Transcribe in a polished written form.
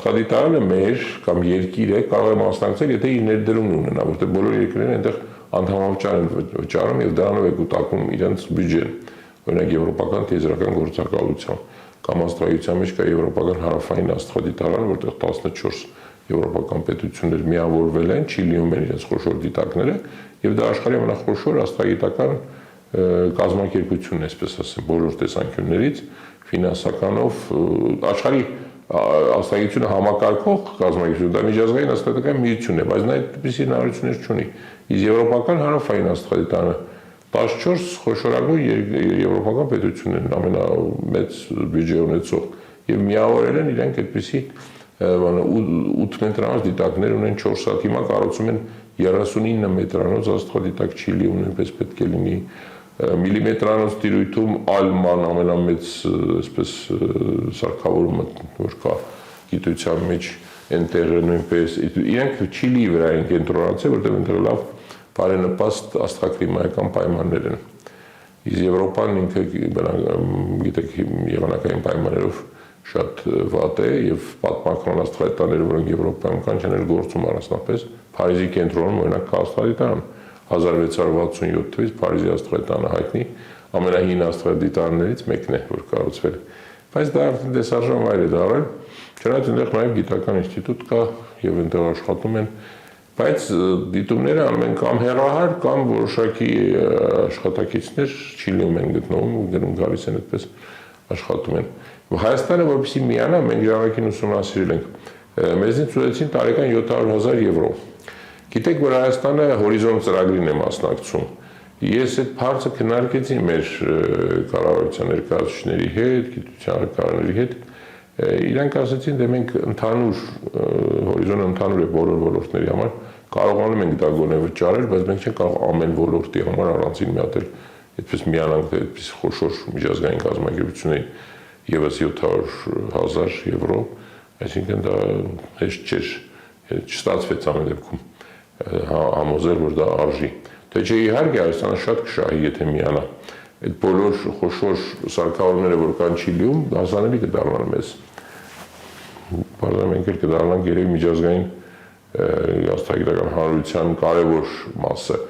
Աստղադիտարանը մեր կամ երկիրը կարող է մասնակցել, եթե իր ներդրումն ունենա, որտեղ բոլոր երկրներն այնտեղ անդամավճար են վճարում եւ դրանով է կուտակում իրենց բյուջեն։ Օրինակ եվրոպական տիեզերական գործակալության կամ աստղայության մեջ կա եվրոպական հարավային աստղադիտարան, որտեղ 14 եվրոպական պետություններ միավորվել են, Չիլիում են իրենց խոշոր դիտակները եւ դա աշխարհի ամենախոշոր աստղագիտական կազմակերպությունն է, այսպես ասեմ, բոլոր տեսանկյուններից, ֆինանսականով աշխարհի աստղագիտությունը համակարգող կազմակերպություն, դա միջազգային աստղադիտական միություն է, բայց նա այդպիսի հնարավորություններ չունի։ Իսկ եվրոպական հարավային աստղադիտարանը 14 խոշորագույն եվրոպական պետություններն ամենամեծ բյուջե ունեցող եւ միավորել են իրենք այդպիսի 8 մետրանոց դիտակներ ունեն 4 հատ, հիմա կառուցում են 39 մետրանոց աստղադիտակ Չիլիում նույնպես պետք է լինի, միլիմետրանոց տիրույթում Ալման ամենամեծ այսպես սարքավորումը որ կա գիտության մեջ այնտեղ նույնպես իրենք Չիլիի վրա են կենտրոնացել, որտեղ այնտեղ լավ բարենպաստ աստղակլիմայական պայմաններ են։ Իսկ Եվրոպան ինքը գիտեք եղանակային պայմաններով շատ վատ է եւ պատմական աստղադիտարները, որոնք Եվրոպայում կան, չեն էլ գործում առանձնապես։ Փարիզի կենտրոնում օրինակ կա աստղադիտարան 1667 թվականից Փարիզի աստղադիտարանը հայտնի ամենահին աստղադիտարներից մեկն է, որ կառուցվել է։ Բայց դա արդեն դեսարժան վայր է դառել, չնայած այնտեղ նաեւ գիտական ինստիտուտ կա եւ այնտեղ աշխատում են, բայց դիտումները անում են կամ հեռահար, կամ որոշակի աշխատակիցներ Չիլիում են գտնվում, դրանք գալիս են այդպես աշխատում են։ Հայաստանը որպեսզի միանա, մենք ժամանակին ուսումնասիրել ենք, մեզնից ուզեցին տարեկան 700,000 եվրո։ Գիտեք, որ Հայաստանը հորիզոնտ ծրագրին է մասնակցում։ Ես այդ հարցը քննարկեցի մեր կառավարության ներկայացուցիչների հետ, գիտության հարկարանների հետ։ Իրանք ասացին, դե մենք ընդհանուր հորիզոնը ընդհանուր է բոլոր ոլորտների համար, կարողանում ենք դա գոնե վճարել, բայց մենք չենք կարող ամեն ոլորտի համար առանձին մի հատ այդպես միանանք այդպես խոշոր միջազգային կազմակերպությունների եւս 700,000 եվրո, այսինքն դա հեշտ չէր, չստացվեց ամեն դեպքում համոզել, որ դա արժի։ Թե չէ իհարկե Հայաստանը շատ կշահի, եթե միանա։ Այդ բոլոր խոշոր սարքավորումները, որ կան Չիլիում, հասանելի կդառնան մեզ։ Բարձր մենք էլ կդառնանք երևի միջազգային աստղագիտական հանրության կարևոր մասը։